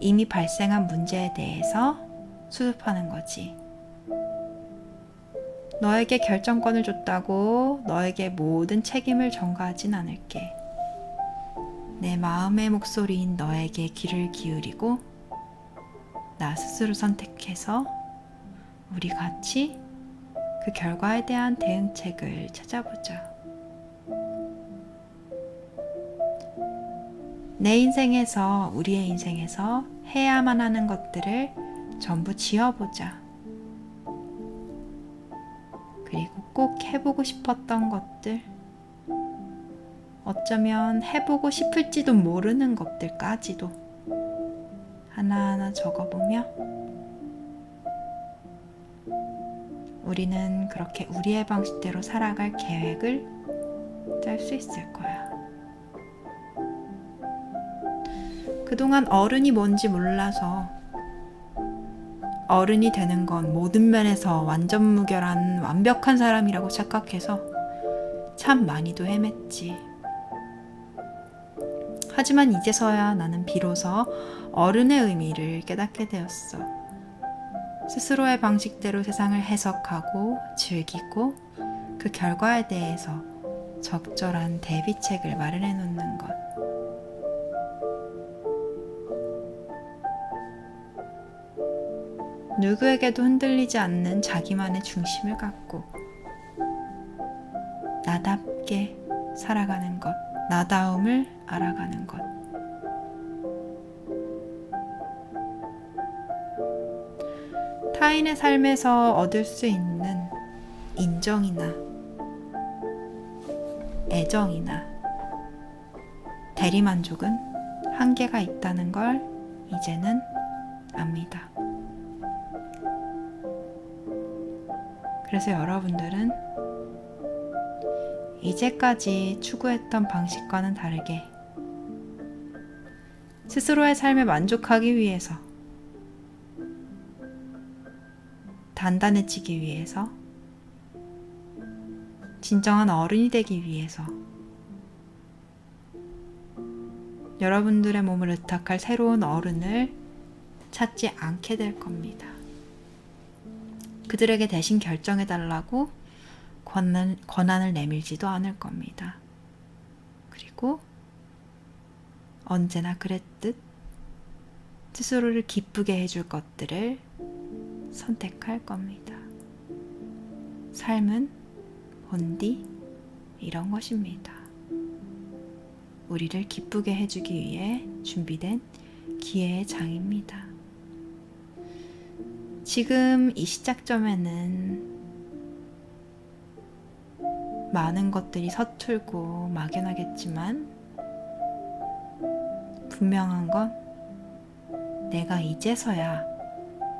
A: 이미 발생한 문제에 대해서 수습하는 거지. 너에게 결정권을 줬다고 너에게 모든 책임을 전가하진 않을게. 내 마음의 목소리인 너에게 귀를 기울이고 나 스스로 선택해서 우리 같이 그 결과에 대한 대응책을 찾아보자. 내 인생에서, 우리의 인생에서 해야만 하는 것들을 전부 지어보자. 그리고 꼭 해보고 싶었던 것들, 어쩌면 해보고 싶을지도 모르는 것들까지도 하나하나 적어보며 우리는 그렇게 우리의 방식대로 살아갈 계획을 짤 수 있을 거야. 그동안 어른이 뭔지 몰라서 어른이 되는 건 모든 면에서 완전무결한 완벽한 사람이라고 착각해서 참 많이도 헤맸지. 하지만 이제서야 나는 비로소 어른의 의미를 깨닫게 되었어. 스스로의 방식대로 세상을 해석하고 즐기고 그 결과에 대해서 적절한 대비책을 마련해 놓는 것. 누구에게도 흔들리지 않는 자기만의 중심을 갖고 나답게 살아가는 것, 나다움을 알아가는 것. 타인의 삶에서 얻을 수 있는 인정이나 애정이나 대리만족은 한계가 있다는 걸 이제는 압니다. 그래서 여러분들은 이제까지 추구했던 방식과는 다르게 스스로의 삶에 만족하기 위해서, 단단해지기 위해서, 진정한 어른이 되기 위해서 여러분들의 몸을 의탁할 새로운 어른을 찾지 않게 될 겁니다. 그들에게 대신 결정해달라고 권한을 내밀지도 않을 겁니다. 그리고 언제나 그랬듯 스스로를 기쁘게 해줄 것들을 선택할 겁니다. 삶은 본디 이런 것입니다. 우리를 기쁘게 해주기 위해 준비된 기회의 장입니다. 지금 이 시작점에는 많은 것들이 서툴고 막연하겠지만 분명한 건 내가 이제서야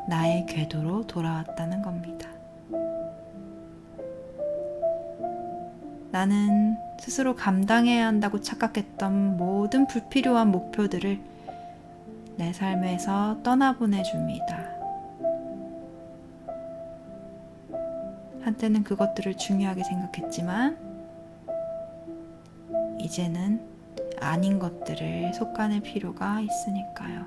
A: 나의 궤도로 돌아왔다는 겁니다. 나는 스스로 감당해야 한다고 착각했던 모든 불필요한 목표들을 내 삶에서 떠나보내줍니다. 한때는 그것들을 중요하게 생각했지만 이제는 아닌 것들을 속아낼 필요가 있으니까요.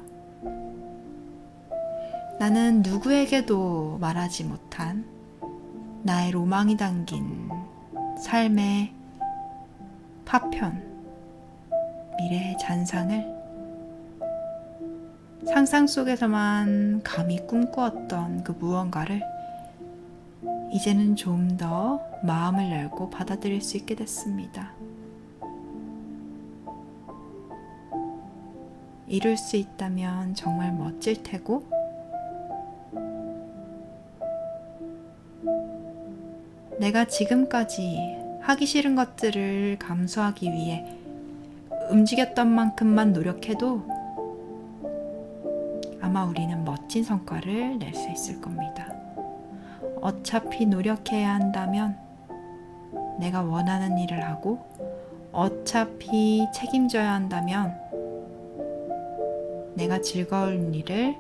A: 나는 누구에게도 말하지 못한 나의 로망이 담긴 삶의 파편, 미래의 잔상을 상상 속에서만 감히 꿈꾸었던 그 무언가를 이제는 좀 더 마음을 열고 받아들일 수 있게 됐습니다. 이룰 수 있다면 정말 멋질 테고 내가 지금까지 하기 싫은 것들을 감수하기 위해 움직였던 만큼만 노력해도 아마 우리는 멋진 성과를 낼 수 있을 겁니다. 어차피 노력해야 한다면 내가 원하는 일을 하고 어차피 책임져야 한다면 내가 즐거운 일을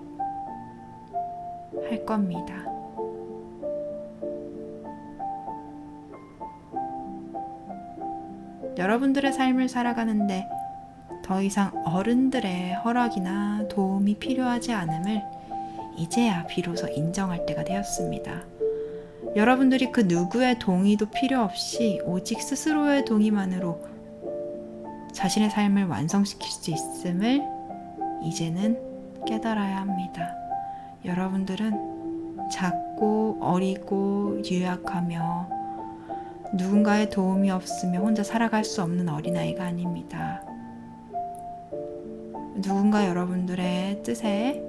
A: 할 겁니다. 여러분들의 삶을 살아가는데 더 더 이상 어른들의 허락이나 도움이 필요하지 않음을 이제야 비로소 인정할 때가 되었습니다. 여러분들이 그 누구의 동의도 필요 없이 오직 스스로의 동의만으로 자신의 삶을 완성시킬 수 있음을 이제는 깨달아야 합니다. 여러분들은 작고 어리고 유약하며 누군가의 도움이 없으면 혼자 살아갈 수 없는 어린아이가 아닙니다. 누군가 여러분들의 뜻에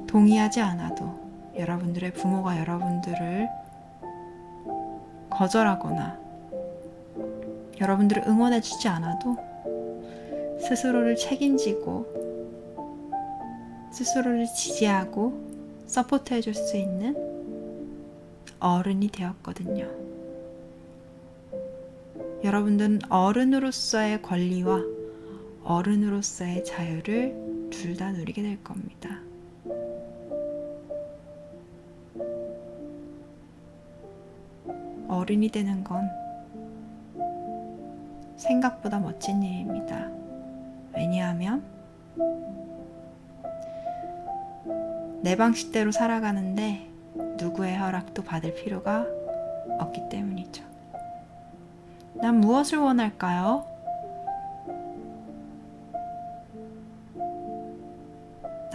A: 동의하지 않아도 여러분들의 부모가 여러분들을 거절하거나 여러분들을 응원해주지 않아도 스스로를 책임지고 스스로를 지지하고 서포트해줄 수 있는 어른이 되었거든요. 여러분들은 어른으로서의 권리와 어른으로서의 자유를 둘 다 누리게 될 겁니다. 어른이 되는 건 생각보다 멋진 일입니다. 왜냐하면 내 방식대로 살아가는데 누구의 허락도 받을 필요가 없기 때문이죠. 난 무엇을 원할까요?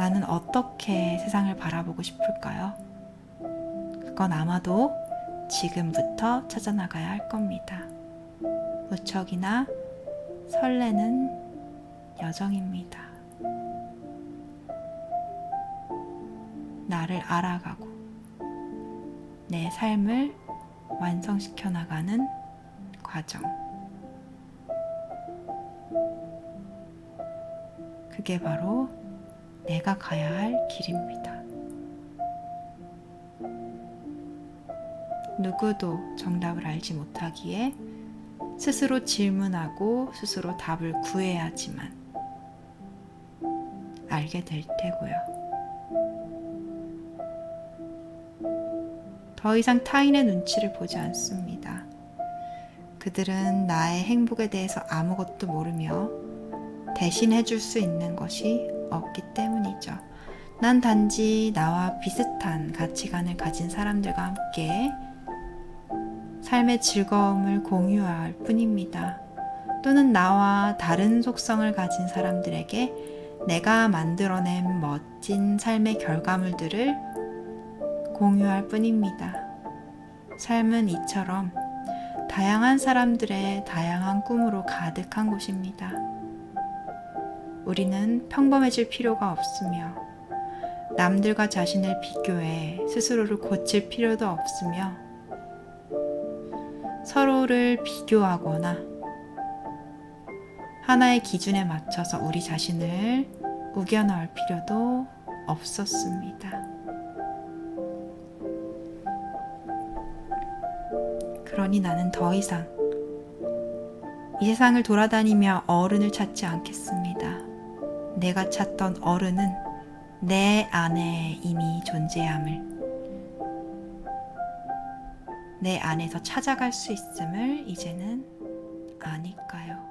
A: 나는 어떻게 세상을 바라보고 싶을까요? 그건 아마도 지금부터 찾아나가야 할 겁니다. 무척이나 설레는 여정입니다. 나를 알아가고 내 삶을 완성시켜 나가는 과정. 그게 바로 내가 가야 할 길입니다. 누구도 정답을 알지 못하기에 스스로 질문하고 스스로 답을 구해야지만 알게 될 테고요. 더 이상 타인의 눈치를 보지 않습니다. 그들은 나의 행복에 대해서 아무것도 모르며 대신해 줄 수 있는 것이 없기 때문이죠. 난 단지 나와 비슷한 가치관을 가진 사람들과 함께 삶의 즐거움을 공유할 뿐입니다. 또는 나와 다른 속성을 가진 사람들에게 내가 만들어낸 멋진 삶의 결과물들을 공유할 뿐입니다. 삶은 이처럼 다양한 사람들의 다양한 꿈으로 가득한 곳입니다. 우리는 평범해질 필요가 없으며 남들과 자신을 비교해 스스로를 고칠 필요도 없으며 서로를 비교하거나 하나의 기준에 맞춰서 우리 자신을 우겨넣을 필요도 없었습니다. 그러니 나는 더 이상 이 세상을 돌아다니며 어른을 찾지 않겠습니다. 내가 찾던 어른은 내 안에 이미 존재함을, 내 안에서 찾아갈 수 있음을 이제는 아니까요.